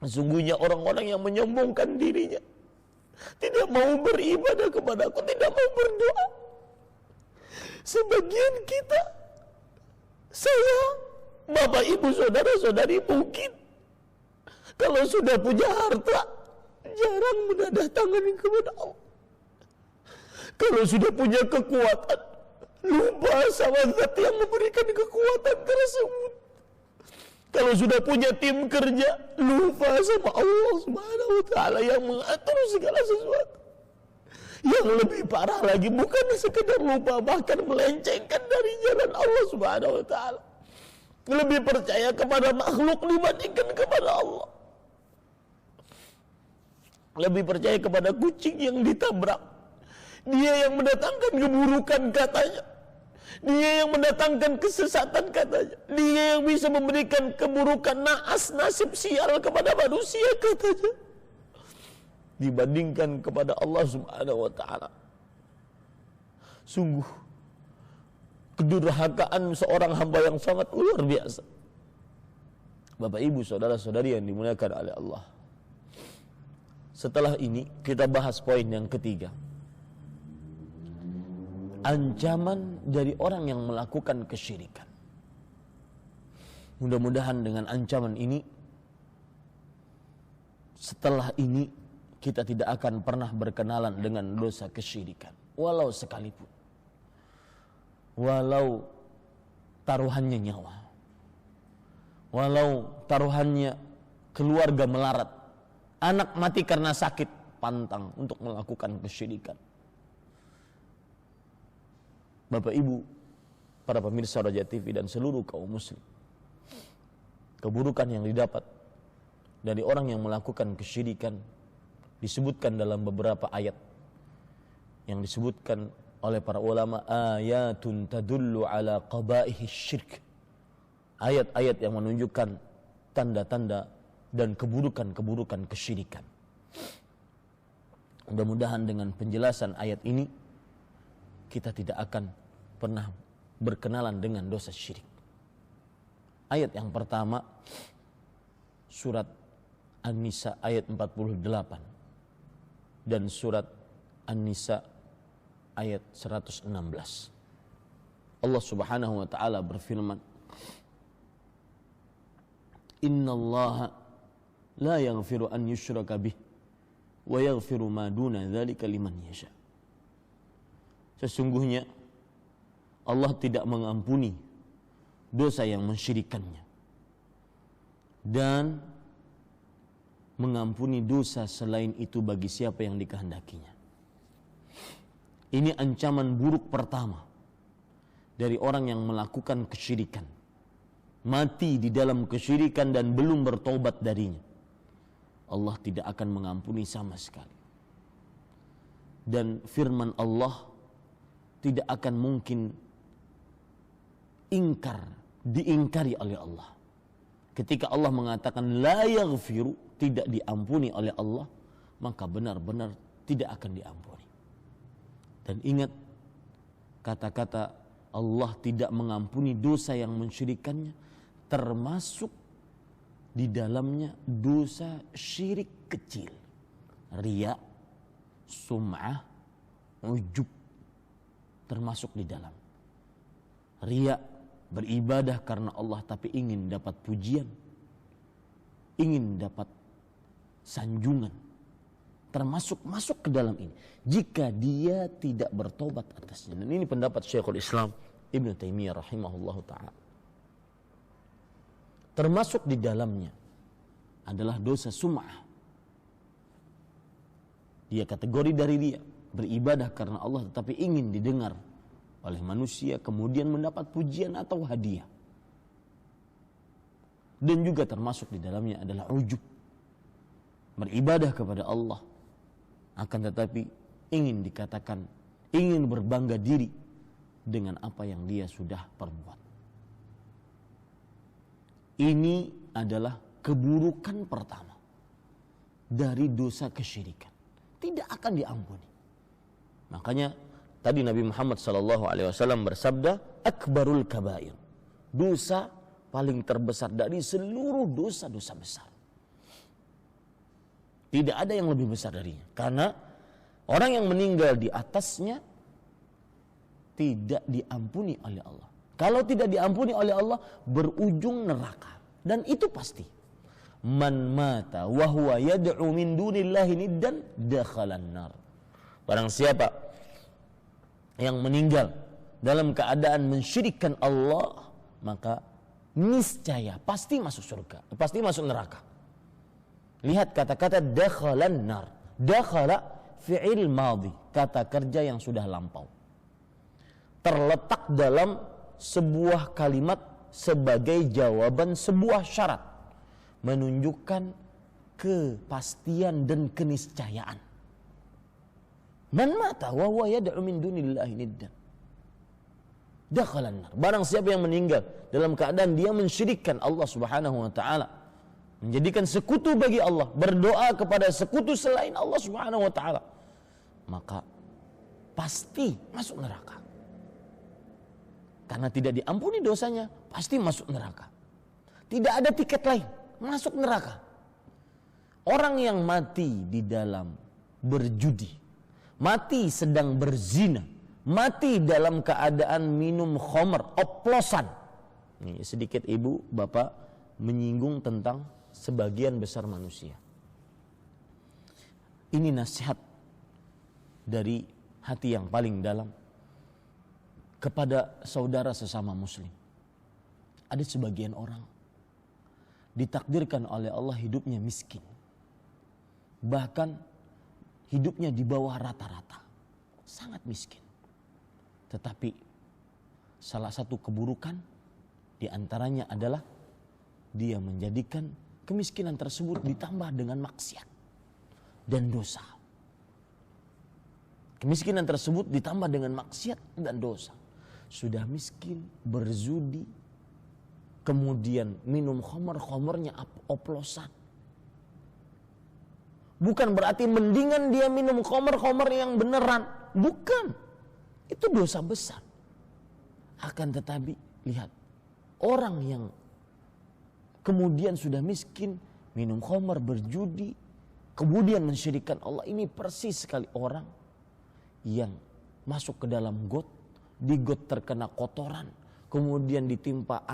Sesungguhnya orang-orang yang menyombongkan dirinya, tidak mau beribadah kepada Aku, tidak mau berdoa. Sebagian kita, saya, Bapak Ibu saudara-saudari, mungkin kalau sudah punya harta jarang menadah tangan kepada Allah. Kalau sudah punya kekuatan, lupa sama zat yang memberikan kekuatan tersebut. Kalau sudah punya tim kerja, lupa sama Allah Subhanahu wa ta'ala yang mengatur segala sesuatu. Yang lebih parah lagi, bukan sekedar lupa, bahkan melencengkan dari jalan Allah Subhanahu wa ta'ala. Lebih percaya kepada makhluk dibandingkan kepada Allah. Lebih percaya kepada kucing yang ditabrak. Dia yang mendatangkan keburukan katanya. Dia yang mendatangkan kesesatan katanya. Dia yang bisa memberikan keburukan, naas, nasib sial kepada manusia katanya, dibandingkan kepada Allah Subhanahu wa ta'ala. Sungguh kedurhakaan seorang hamba yang sangat luar biasa. Bapak Ibu saudara-saudari yang dimuliakan oleh Allah, setelah ini kita bahas poin yang ketiga, ancaman dari orang yang melakukan kesyirikan. Mudah-mudahan dengan ancaman ini, setelah ini kita tidak akan pernah berkenalan dengan dosa kesyirikan, walau sekalipun. Walau taruhannya nyawa. Walau taruhannya keluarga melarat, anak mati karena sakit, pantang untuk melakukan kesyirikan. Bapak Ibu, para pemirsa Raja TV dan seluruh kaum muslim, keburukan yang didapat dari orang yang melakukan kesyirikan disebutkan dalam beberapa ayat yang disebutkan oleh para ulama, ayatun tadullu ala qabaihi syirk. Ayat-ayat yang menunjukkan tanda-tanda dan keburukan-keburukan kesyirikan. Mudah-mudahan dengan penjelasan ayat ini kita tidak akan pernah berkenalan dengan dosa syirik. Ayat yang pertama, surat An-Nisa ayat 48 dan surat An-Nisa ayat 116. Allah Subhanahu wa taala berfirman, Innallaha la yaghfiru an yushraka bih wa yaghfiru ma duna dzalika liman yasha. Sesungguhnya Allah tidak mengampuni dosa yang mensyirikannya dan mengampuni dosa selain itu bagi siapa yang dikehendakinya. Ini ancaman buruk pertama dari orang yang melakukan kesyirikan, mati di dalam kesyirikan dan belum bertobat darinya. Allah tidak akan mengampuni sama sekali. Dan firman Allah tidak akan mungkin diingkari oleh Allah. Ketika Allah mengatakan la yaghfiru, tidak diampuni oleh Allah, maka benar-benar tidak akan diampuni. Dan ingat kata-kata Allah tidak mengampuni dosa yang mensyirikannya, termasuk di dalamnya dosa syirik kecil, riya, sum'ah, ujub, termasuk di dalam. Riya, beribadah karena Allah tapi ingin dapat pujian, ingin dapat sanjungan, termasuk masuk ke dalam ini jika dia tidak bertobat atasnya. Dan ini pendapat Syekhul Islam Ibnu Taimiyah rahimahullahu ta'ala. Termasuk di dalamnya adalah dosa sum'ah. Dia kategori dari dia beribadah karena Allah tetapi ingin didengar oleh manusia, kemudian mendapat pujian atau hadiah. Dan juga termasuk di dalamnya adalah ujub, beribadah kepada Allah akan tetapi ingin dikatakan, ingin berbangga diri dengan apa yang dia sudah perbuat. Ini adalah keburukan pertama dari dosa kesyirikan, tidak akan diampuni. Makanya tadi Nabi Muhammad SAW bersabda, akbarul kabair, dosa paling terbesar dari seluruh dosa-dosa besar. Tidak ada yang lebih besar darinya, karena orang yang meninggal di atasnya tidak diampuni oleh Allah. Kalau tidak diampuni oleh Allah, berujung neraka. Dan itu pasti. Man mata wa huwa yad'u min dunillahi niddan dakhalan nar. Barang siapa yang meninggal dalam keadaan mensyirikkan Allah, maka niscaya pasti masuk surga, pasti masuk neraka. Lihat kata-kata dakhalan nar. Dakhala fi'il madhi, kata kerja yang sudah lampau, terletak dalam sebuah kalimat sebagai jawaban sebuah syarat, menunjukkan kepastian dan keniscayaan. Man mata wa huwa yad'u min dunillahi niddan dakhalan nar. Barang siapa yang meninggal dalam keadaan dia mensyirikkan Allah Subhanahu wa taala, menjadikan sekutu bagi Allah, berdoa kepada sekutu selain Allah Subhanahu wa taala, maka pasti masuk neraka. Karena tidak diampuni dosanya, pasti masuk neraka. Tidak ada tiket lain, masuk neraka. Orang yang mati di dalam berjudi, mati sedang berzina, mati dalam keadaan minum khamr, oplosan. Ini sedikit ibu, bapak menyinggung tentang sebagian besar manusia. Ini nasihat dari hati yang paling dalam kepada saudara sesama muslim. Ada sebagian orang ditakdirkan oleh Allah hidupnya miskin. Bahkan hidupnya di bawah rata-rata. Sangat miskin. Tetapi salah satu keburukan di antaranya adalah dia menjadikan kemiskinan tersebut ditambah dengan maksiat dan dosa. Kemiskinan tersebut ditambah dengan maksiat dan dosa. Sudah miskin, berzudi, kemudian minum khamar, khamarnya oplosan. Bukan berarti mendingan dia minum khamar yang beneran. Bukan. Itu dosa besar. Akan tetapi, lihat. Orang yang kemudian sudah miskin, minum khamar, berjudi, kemudian mensyirikkan Allah. Ini persis sekali orang yang masuk ke dalam got, di got terkena kotoran, kemudian ditimpa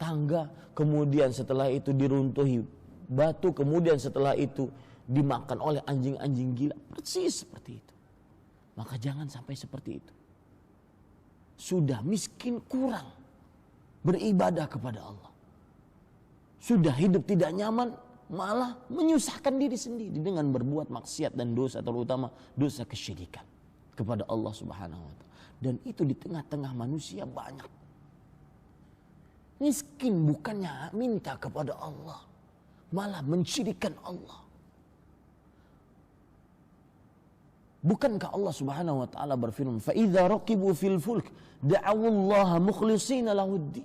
tangga, kemudian setelah itu diruntuhi batu, kemudian setelah itu dimakan oleh anjing-anjing gila. Persis seperti itu. Maka jangan sampai seperti itu. Sudah miskin kurang beribadah kepada Allah. Sudah hidup tidak nyaman, malah menyusahkan diri sendiri dengan berbuat maksiat dan dosa, terutama dosa kesyirikan kepada Allah Subhanahu wa taala. Dan itu di tengah-tengah manusia banyak. Miskin bukannya minta kepada Allah, malah mensyirikkan Allah. Bukankah Allah Subhanahu wa taala berfirman, "Fa idza raqibu fil fulk da'awullaha mukhlishina lahuddin."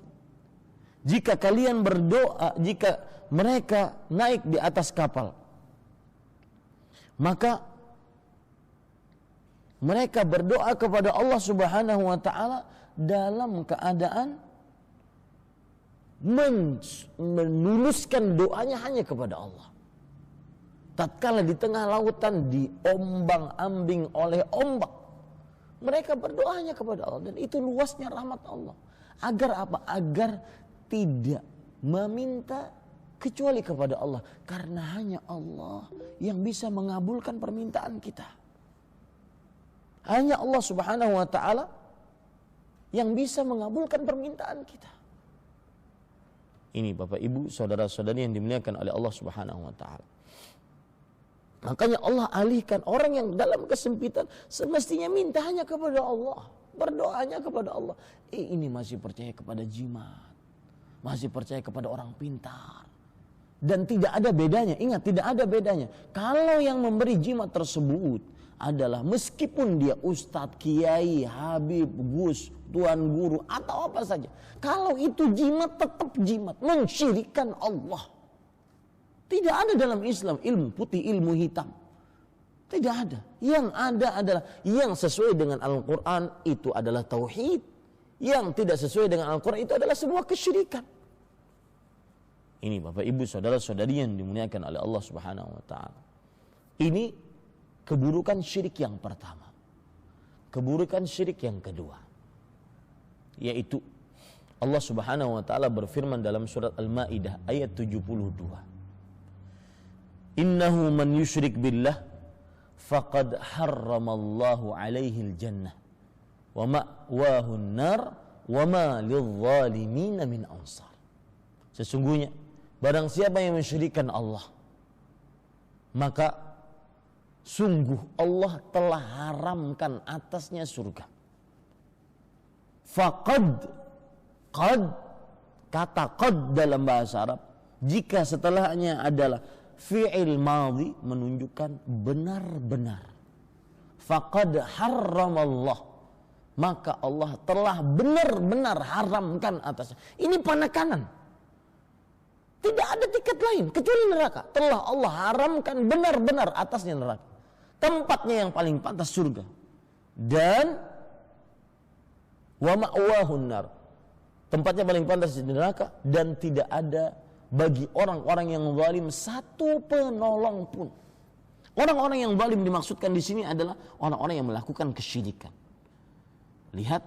Jika kalian berdoa, jika mereka naik di atas kapal, maka mereka berdoa kepada Allah Subhanahu wa taala dalam keadaan menuluskan doanya hanya kepada Allah. Tatkala di tengah lautan diombang-ambing oleh ombak, mereka berdoa hanya kepada Allah, dan itu luasnya rahmat Allah. Agar apa? Agar tidak meminta kecuali kepada Allah, karena hanya Allah yang bisa mengabulkan permintaan kita. Hanya Allah Subhanahu wa taala yang bisa mengabulkan permintaan kita. Ini Bapak Ibu, saudara-saudari yang dimuliakan oleh Allah Subhanahu wa taala. Makanya Allah alihkan orang yang dalam kesempitan semestinya minta hanya kepada Allah, berdoanya kepada Allah. Ini masih percaya kepada jimat, masih percaya kepada orang pintar. Dan tidak ada bedanya, ingat tidak ada bedanya. Kalau yang memberi jimat tersebut adalah meskipun dia ustadz, kiai, habib, gus, tuan guru atau apa saja. Kalau itu jimat tetap jimat, mensyirikkan Allah. Tidak ada dalam Islam ilmu putih, ilmu hitam. Tidak ada. Yang ada adalah yang sesuai dengan Al-Quran itu adalah tauhid. Yang tidak sesuai dengan Al-Quran itu adalah sebuah kesyirikan. Ini Bapak Ibu saudara-saudari yang dimuliakan oleh Allah Subhanahu wa taala. Ini keburukan syirik yang pertama. Keburukan syirik yang kedua, yaitu Allah Subhanahu wa taala berfirman dalam surat Al-Maidah ayat 72. Innahu man yusyrik billah faqad harramallahu alaihi al-jannah wa ma'wahu an-nar wa ma lidh-dhalimin min ansar. Sesungguhnya barang siapa yang mensyirikkan Allah, maka sungguh Allah telah haramkan atasnya surga. Faqad, qad, kata qad dalam bahasa Arab jika setelahnya adalah fi'il madhi menunjukkan benar-benar. Faqad harramallah, maka Allah telah benar-benar haramkan atasnya. Ini penekanan. Tidak ada tiket lain kecuali neraka. Telah Allah haramkan benar-benar atasnya neraka. Tempatnya yang paling pantas surga. Dan wa ma'wahun nar, tempatnya paling pantas di neraka, dan tidak ada bagi orang-orang yang zalim satu penolong pun. Orang-orang yang zalim dimaksudkan di sini adalah orang-orang yang melakukan kesyirikan. Lihat,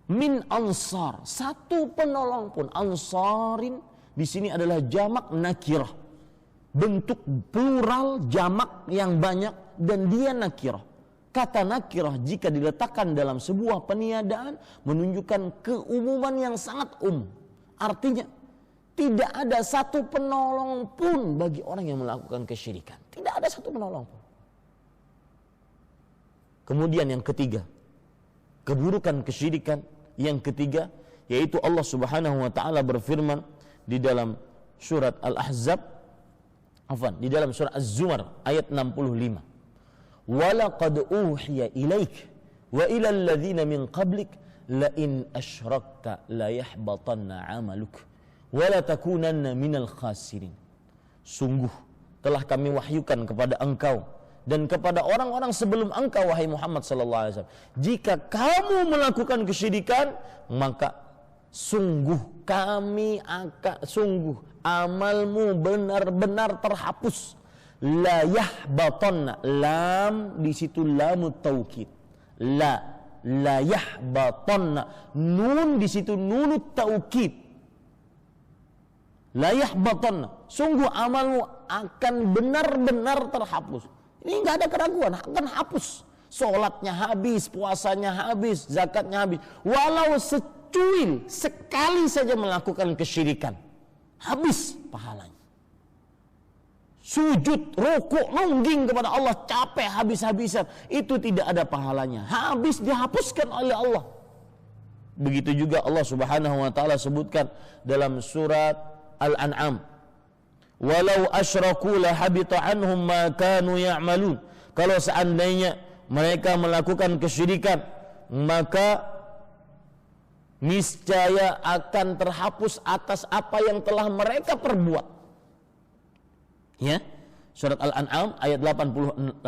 min ansar, satu penolong pun. Ansarin di sini adalah jamak nakirah, bentuk plural jamak yang banyak, dan dia nakirah. Kata nakirah jika diletakkan dalam sebuah peniadaan menunjukkan keumuman yang sangat umum. Artinya tidak ada satu penolong pun bagi orang yang melakukan kesyirikan. Tidak ada satu penolong pun. Kemudian yang ketiga, keburukan kesyirikan yang ketiga, yaitu Allah Subhanahu wa taala berfirman di dalam surat Al-Ahzab, di dalam surat Az-Zumar ayat 65. Walaqad uhiya ilaik wa ilal ladzina min qablik la in asyrakta la yahbatanna 'amaluk wa la takunanna minal khasirin. Sungguh telah kami wahyukan kepada engkau dan kepada orang-orang sebelum engkau wahai Muhammad sallallahu alaihi wasallam, jika kamu melakukan kesyirikan maka sungguh amalmu benar-benar terhapus. La yahbatanna, lam di situ lamut taukid. La yahbatanna, nun di situ nunut taukid. La yahbatanna, sungguh amalmu akan benar-benar terhapus. Ini enggak ada keraguan, akan hapus. Salatnya habis, puasanya habis, zakatnya habis. Walau secuil, sekali saja melakukan kesyirikan, habis pahalanya. Sujud, rukuk, nungging kepada Allah, capek habis-habisan, itu tidak ada pahalanya, habis dihapuskan oleh Allah. Begitu juga Allah Subhanahu wa taala sebutkan dalam surat Al-An'am, walau asyraku la habita anhum ma kanu ya'malun. Kalau seandainya mereka melakukan kesyirikan, maka niscaya akan terhapus atas apa yang telah mereka perbuat. Ya, surat Al-An'am ayat 88.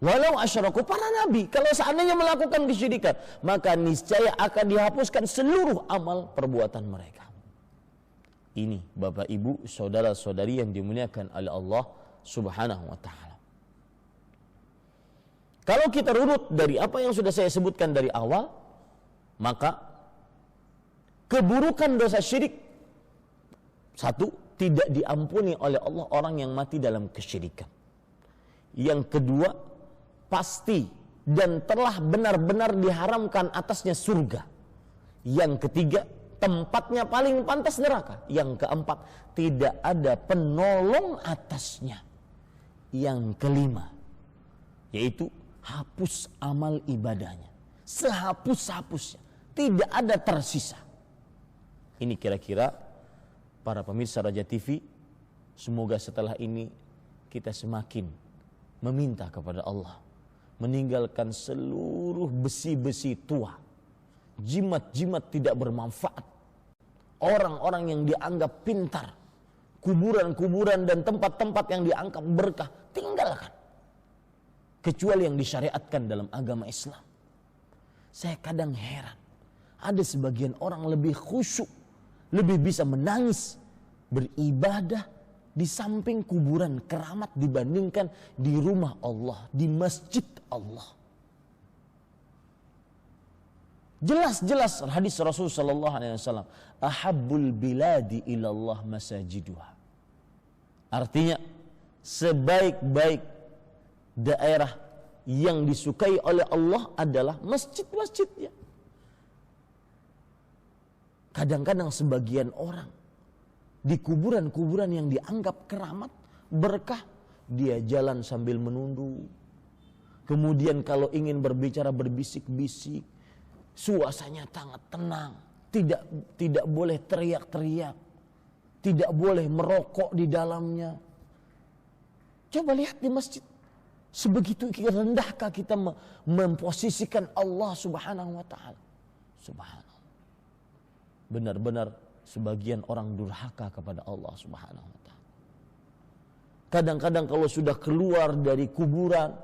Walau asyraku, para nabi kalau seandainya melakukan kesyirikan, maka niscaya akan dihapuskan seluruh amal perbuatan mereka. Ini Bapak Ibu, saudara-saudari yang dimuliakan oleh Allah Subhanahu wa taala. Kalau kita runut dari apa yang sudah saya sebutkan dari awal, maka keburukan dosa syirik, satu, tidak diampuni oleh Allah orang yang mati dalam kesyirikan. Yang kedua, pasti dan telah benar-benar diharamkan atasnya surga. Yang ketiga, tempatnya paling pantas neraka. Yang keempat, tidak ada penolong atasnya. Yang kelima, yaitu hapus amal ibadahnya, sehapus-hapusnya, tidak ada tersisa. Ini kira-kira para pemirsa Raja TV, semoga setelah ini kita semakin meminta kepada Allah, meninggalkan seluruh besi-besi tua, jimat-jimat tidak bermanfaat, orang-orang yang dianggap pintar, kuburan-kuburan dan tempat-tempat yang dianggap berkah, tinggalkan. Kecuali yang disyariatkan dalam agama Islam. Saya kadang heran, ada sebagian orang lebih khusyuk, lebih bisa menangis, beribadah di samping kuburan keramat dibandingkan di rumah Allah, di masjid Allah. Jelas-jelas hadis Rasul sallallahu alaihi wasallam, ahabbul biladi ilallah masajiduha. Artinya, sebaik-baik daerah yang disukai oleh Allah adalah masjid-masjidnya. Kadang-kadang sebagian orang di kuburan-kuburan yang dianggap keramat, berkah, dia jalan sambil menunduk. Kemudian kalau ingin berbicara berbisik-bisik, suasananya sangat tenang, tidak boleh teriak-teriak, tidak boleh merokok di dalamnya. Coba lihat di masjid, sebegitu rendahkah kita memposisikan Allah Subhanahu wa taala. Subhanallah. Benar-benar sebagian orang durhaka kepada Allah Subhanahu wa taala. Kadang-kadang kalau sudah keluar dari kuburan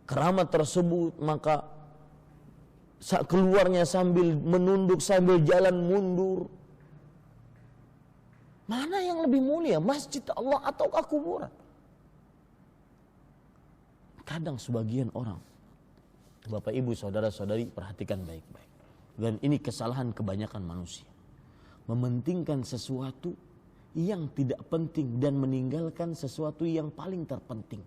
keramat tersebut, maka keluarnya sambil menunduk, sambil jalan mundur. Mana yang lebih mulia, masjid Allah ataukah kuburan? Kadang sebagian orang, Bapak Ibu saudara-saudari, perhatikan baik-baik. Dan ini kesalahan kebanyakan manusia, mementingkan sesuatu yang tidak penting dan meninggalkan sesuatu yang paling terpenting.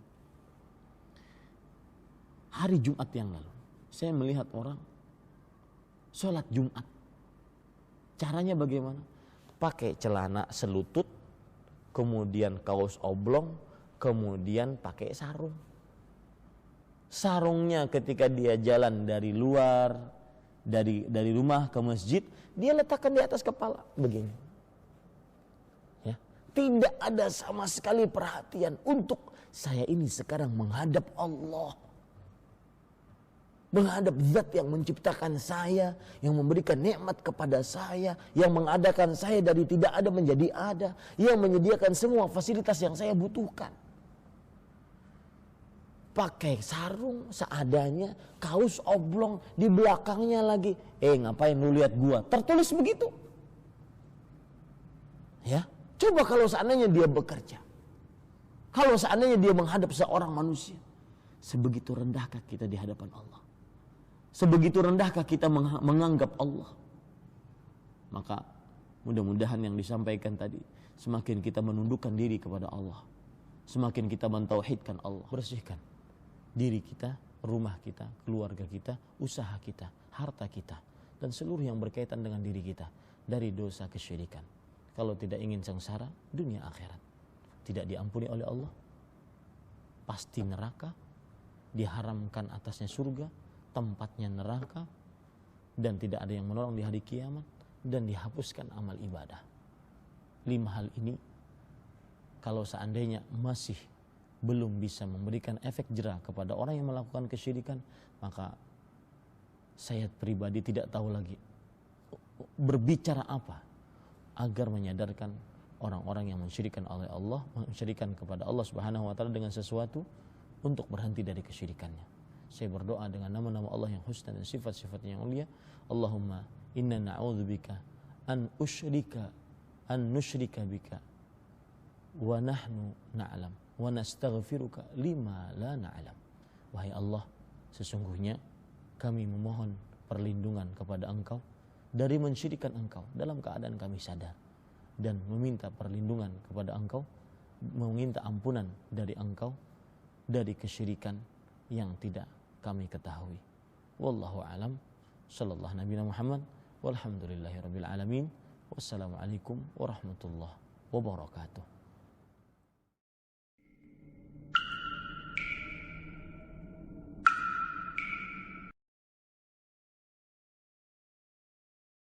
Hari Jumat yang lalu, saya melihat orang sholat Jumat. Caranya bagaimana? Pakai celana selutut, kemudian kaos oblong, kemudian pakai sarung. Sarungnya ketika dia jalan dari luar, dari rumah ke masjid, dia letakkan di atas kepala begini. Ya, tidak ada sama sekali perhatian untuk saya ini sekarang menghadap Allah, menghadap zat yang menciptakan saya, yang memberikan nikmat kepada saya, yang mengadakan saya dari tidak ada menjadi ada, yang menyediakan semua fasilitas yang saya butuhkan. Pakai sarung seadanya, kaos oblong, di belakangnya lagi, ngapain lu lihat gua? Tertulis begitu. Ya, coba kalau seandainya dia bekerja, kalau seandainya dia menghadap seorang manusia, sebegitu rendahkah kita di hadapan Allah? Sebegitu rendahkah kita menganggap Allah? Maka mudah-mudahan yang disampaikan tadi, semakin kita menundukkan diri kepada Allah, semakin kita mentauhidkan Allah, bersihkan diri kita, rumah kita, keluarga kita, usaha kita, harta kita, dan seluruh yang berkaitan dengan diri kita dari dosa kesyirikan. Kalau tidak ingin sengsara dunia akhirat, tidak diampuni oleh Allah, pasti neraka, diharamkan atasnya surga, tempatnya neraka, dan tidak ada yang menolong di hari kiamat, dan dihapuskan amal ibadah. 5 hal ini kalau seandainya masih belum bisa memberikan efek jera kepada orang yang melakukan kesyirikan, maka saya pribadi tidak tahu lagi berbicara apa agar menyadarkan orang-orang yang mensyirikan oleh Allah, mensyirikan kepada Allah Subhanahu wa taala dengan sesuatu, untuk berhenti dari kesyirikannya. Saya berdoa dengan nama-nama Allah yang husna dan sifat-sifatnya yang mulia. Allahumma inna na'udzubika an nusyrika bika wa nahnu na'lam wa nastaghfiruka lima la na'lam. Wahai Allah, sesungguhnya kami memohon perlindungan kepada Engkau dari mensyirikan Engkau dalam keadaan kami sadar, dan meminta perlindungan kepada Engkau, meminta ampunan dari Engkau dari kesyirikan yang tidak kami ketahui. Wallahu a'lam. Sallallahu nabiyana Muhammad walhamdulillahi rabbil alamin. Wassalamualaikum warahmatullahi wabarakatuh.